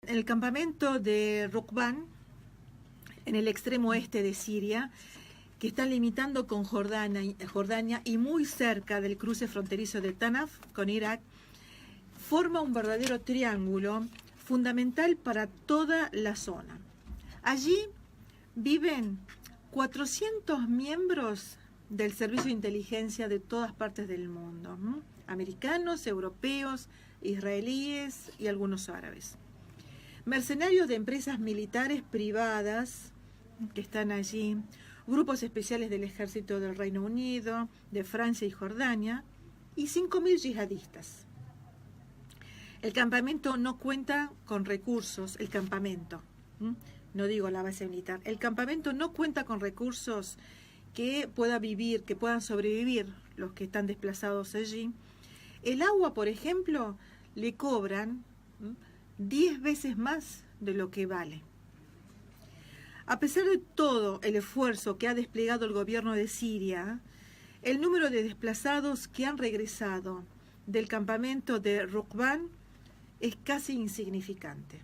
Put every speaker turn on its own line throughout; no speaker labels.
el campamento de Rukban, en el extremo oeste de Siria, que está limitando con Jordania y muy cerca del cruce fronterizo de Tanaf con Irak, forma un verdadero triángulo fundamental para toda la zona. Allí viven 400 miembros del servicio de inteligencia de todas partes del mundo, americanos, europeos, israelíes y algunos árabes. Mercenarios de empresas militares privadas que están allí, grupos especiales del ejército del Reino Unido, de Francia y Jordania, y 5.000 yihadistas. El campamento no cuenta con recursos, el campamento, no digo la base militar, el campamento no cuenta con recursos que puedan sobrevivir los que están desplazados allí. El agua, por ejemplo, le cobran 10 veces más de lo que vale. A pesar de todo el esfuerzo que ha desplegado el gobierno de Siria, el número de desplazados que han regresado del campamento de Rukban es casi insignificante.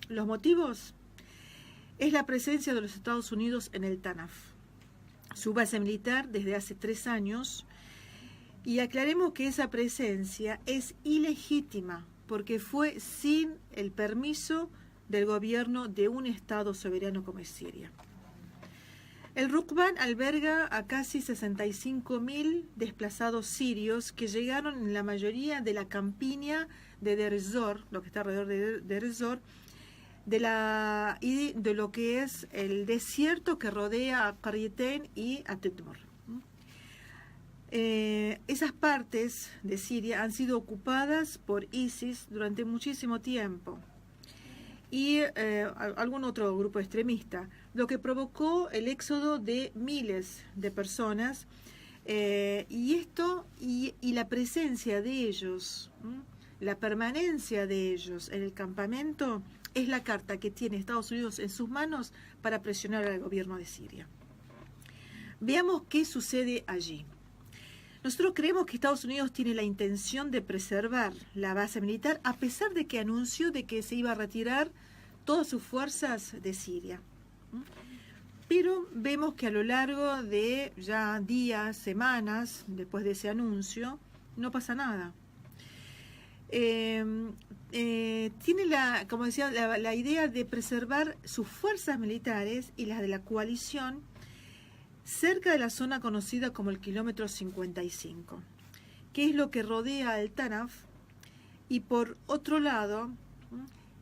¿Los motivos? Es la presencia de los Estados Unidos en el Tanaf, su base militar desde hace 3 años, y aclaremos que esa presencia es ilegítima porque fue sin el permiso del gobierno de un Estado soberano como es Siria. El Rukban alberga a casi 65.000 desplazados sirios que llegaron en la mayoría de la campiña de Deir ez-Zor, lo que está alrededor de Deir ez-Zor, y de lo que es el desierto que rodea a Qaryatain y a Titmur. Esas partes de Siria han sido ocupadas por ISIS durante muchísimo tiempo y algún otro grupo extremista, lo que provocó el éxodo de miles de personas, y la presencia de ellos, la permanencia de ellos en el campamento es la carta que tiene Estados Unidos en sus manos para presionar al gobierno de Siria. Veamos qué sucede allí. Nosotros creemos que Estados Unidos tiene la intención de preservar la base militar a pesar de que anunció de que se iba a retirar todas sus fuerzas de Siria. Pero vemos que a lo largo de ya días, semanas, después de ese anuncio, no pasa nada. Tiene como decía, la idea de preservar sus fuerzas militares y las de la coalición cerca de la zona conocida como el kilómetro 55, que es lo que rodea al Tanaf, y por otro lado,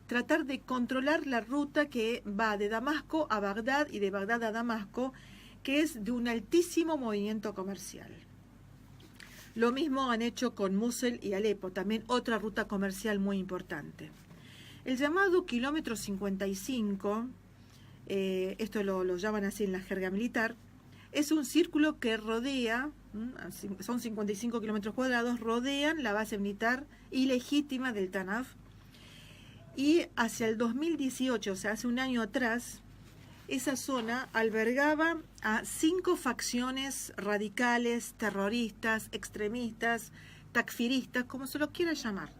tratar de controlar la ruta que va de Damasco a Bagdad y de Bagdad a Damasco, que es de un altísimo movimiento comercial. Lo mismo han hecho con Mosul y Alepo, también otra ruta comercial muy importante. El llamado kilómetro 55, esto lo llaman así en la jerga militar, es un círculo que rodea, son 55 kilómetros cuadrados, rodean la base militar ilegítima del Tanaf, y hacia el 2018, o sea, hace un año atrás, esa zona albergaba a 5 facciones radicales, terroristas, extremistas, takfiristas, como se lo quiera llamar.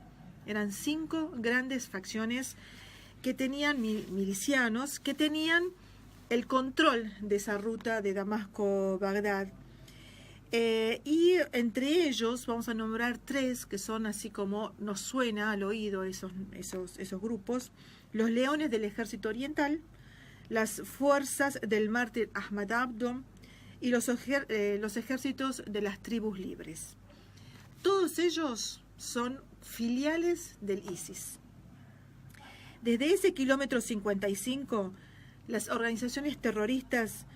Eran 5 grandes facciones que tenían milicianos, que tenían el control de esa ruta de Damasco-Bagdad. Y entre ellos vamos a nombrar 3 que son así como nos suena al oído esos grupos: los Leones del Ejército Oriental, las Fuerzas del Mártir Ahmad Abdo y los ejércitos de las Tribus Libres. Todos ellos son filiales del ISIS. Desde ese kilómetro 55, las organizaciones terroristas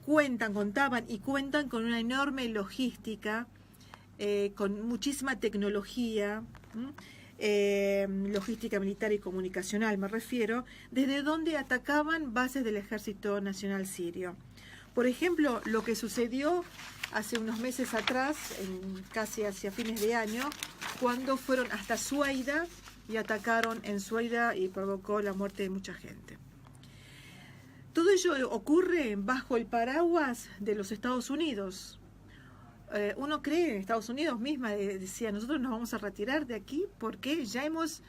contaban y cuentan con una enorme logística, con muchísima tecnología, logística militar y comunicacional me refiero, desde donde atacaban bases del Ejército Nacional Sirio. Por ejemplo, lo que sucedió hace unos meses atrás, casi hacia fines de año, cuando fueron hasta Suaida y atacaron en Suaida y provocó la muerte de mucha gente. Todo ello ocurre bajo el paraguas de los Estados Unidos. Uno cree en Estados Unidos misma, decía, nosotros nos vamos a retirar de aquí porque ya hemos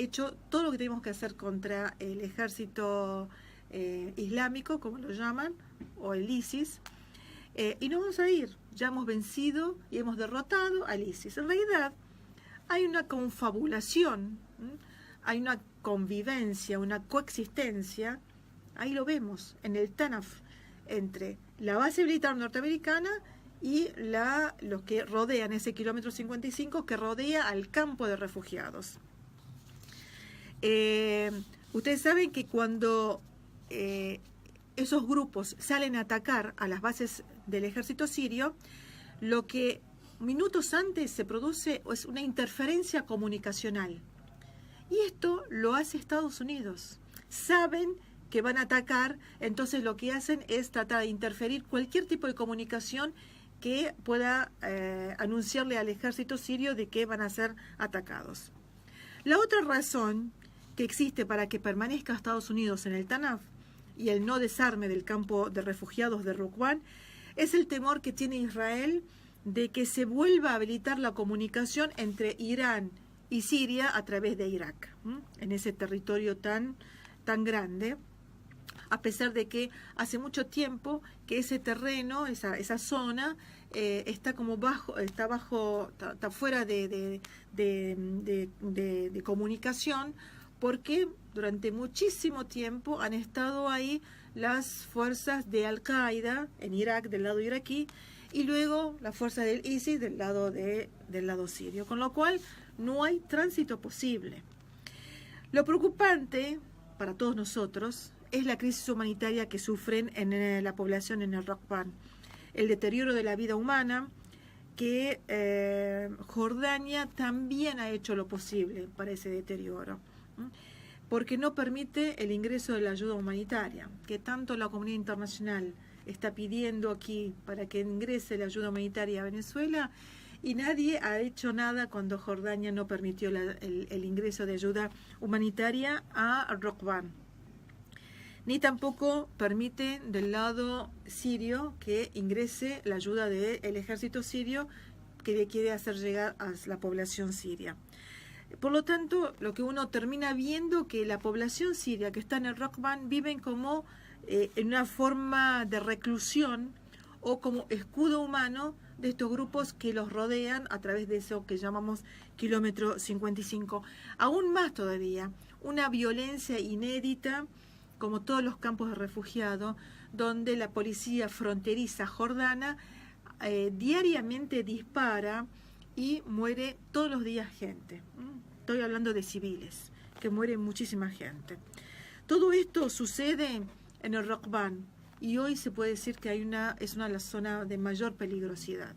hecho todo lo que tenemos que hacer contra el ejército islámico, como lo llaman, o el ISIS, y no vamos a ir. Ya hemos vencido y hemos derrotado al ISIS. En realidad hay una confabulación, hay una convivencia, una coexistencia, ahí lo vemos, en el Tanaf, entre la base militar norteamericana y los que rodean ese kilómetro 55 que rodea al campo de refugiados. Ustedes saben que cuando esos grupos salen a atacar a las bases del ejército sirio, lo que minutos antes se produce es una interferencia comunicacional. Y esto lo hace Estados Unidos. Saben que van a atacar, entonces lo que hacen es tratar de interferir cualquier tipo de comunicación que pueda anunciarle al ejército sirio de que van a ser atacados. La otra razón que existe para que permanezca Estados Unidos en el Tanaf y el no desarme del campo de refugiados de Rukban es el temor que tiene Israel de que se vuelva a habilitar la comunicación entre Irán y Siria a través de Irak, en ese territorio tan grande, a pesar de que hace mucho tiempo que ese terreno, esa zona, está fuera de comunicación, porque durante muchísimo tiempo han estado ahí las fuerzas de Al-Qaeda en Irak, del lado iraquí, y luego las fuerzas del ISIS del lado sirio, con lo cual no hay tránsito posible. Lo preocupante para todos nosotros es la crisis humanitaria que sufren en la población en el Rukban, el deterioro de la vida humana, que Jordania también ha hecho lo posible para ese deterioro, porque no permite el ingreso de la ayuda humanitaria, que tanto la comunidad internacional está pidiendo aquí para que ingrese la ayuda humanitaria a Venezuela, y nadie ha hecho nada cuando Jordania no permitió el ingreso de ayuda humanitaria a Rukban. Ni tampoco permite del lado sirio que ingrese la ayuda del ejército sirio que le quiere hacer llegar a la población siria. Por lo tanto, lo que uno termina viendo que la población siria que está en el Rukban viven como en una forma de reclusión o como escudo humano de estos grupos que los rodean a través de eso que llamamos kilómetro 55. Aún más todavía, una violencia inédita, como todos los campos de refugiados, donde la policía fronteriza jordana diariamente dispara y muere todos los días gente. Estoy hablando de civiles, que muere muchísima gente. Todo esto sucede en el Rukban y hoy se puede decir que es una zona de mayor peligrosidad.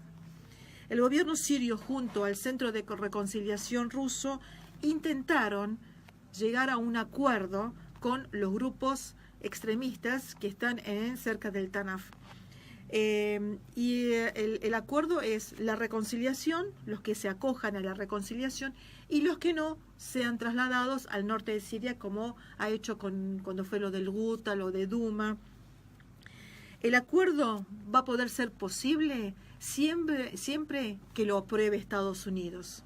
El gobierno sirio junto al Centro de Reconciliación ruso intentaron llegar a un acuerdo con los grupos extremistas que están cerca del Tanaf. El acuerdo es la reconciliación, los que se acojan a la reconciliación y los que no sean trasladados al norte de Siria, como ha hecho cuando fue lo del Guta, lo de Duma. El acuerdo va a poder ser posible siempre que lo apruebe Estados Unidos,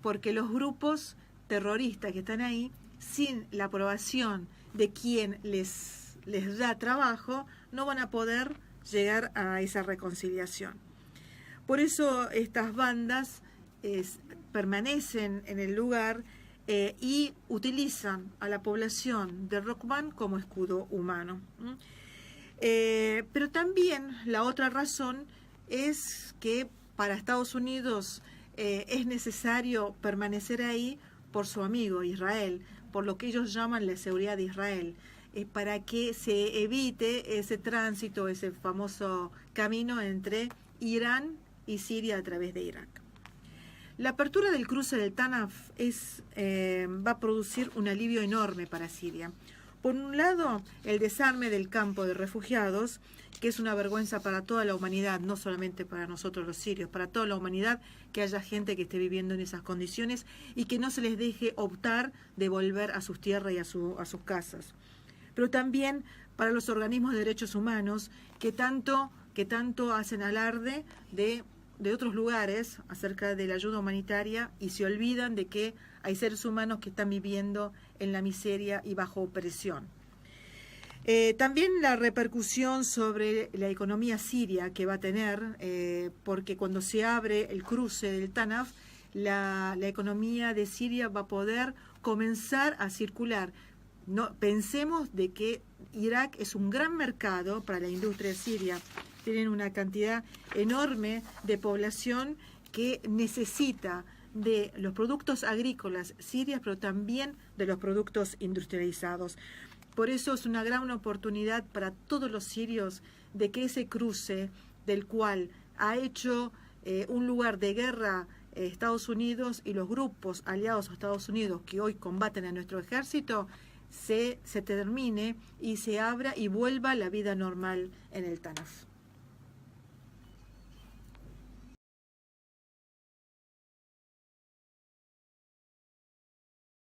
porque los grupos terroristas que están ahí, sin la aprobación de quien les da trabajo, no van a poder llegar a esa reconciliación. Por eso estas bandas permanecen en el lugar y utilizan a la población de Rukban como escudo humano. Pero también la otra razón es que para Estados Unidos es necesario permanecer ahí por su amigo Israel, por lo que ellos llaman la seguridad de Israel, para que se evite ese tránsito, ese famoso camino entre Irán y Siria a través de Irak. La apertura del cruce del Tanaf va a producir un alivio enorme para Siria. Por un lado, el desarme del campo de refugiados, que es una vergüenza para toda la humanidad, no solamente para nosotros los sirios, para toda la humanidad, que haya gente que esté viviendo en esas condiciones y que no se les deje optar de volver a sus tierras y a sus casas. Pero también para los organismos de derechos humanos que tanto hacen alarde de de otros lugares acerca de la ayuda humanitaria y se olvidan de que hay seres humanos que están viviendo en la miseria y bajo opresión. También la repercusión sobre la economía siria que va a tener, porque cuando se abre el cruce del Tanaf, la economía de Siria va a poder comenzar a circular. No, pensemos de que Irak es un gran mercado para la industria siria. Tienen una cantidad enorme de población que necesita de los productos agrícolas sirios, pero también de los productos industrializados. Por eso es una gran oportunidad para todos los sirios de que ese cruce, del cual ha hecho un lugar de guerra Estados Unidos y los grupos aliados a Estados Unidos que hoy combaten a nuestro ejército, se termine y se abra y vuelva la vida normal en el Tanaf.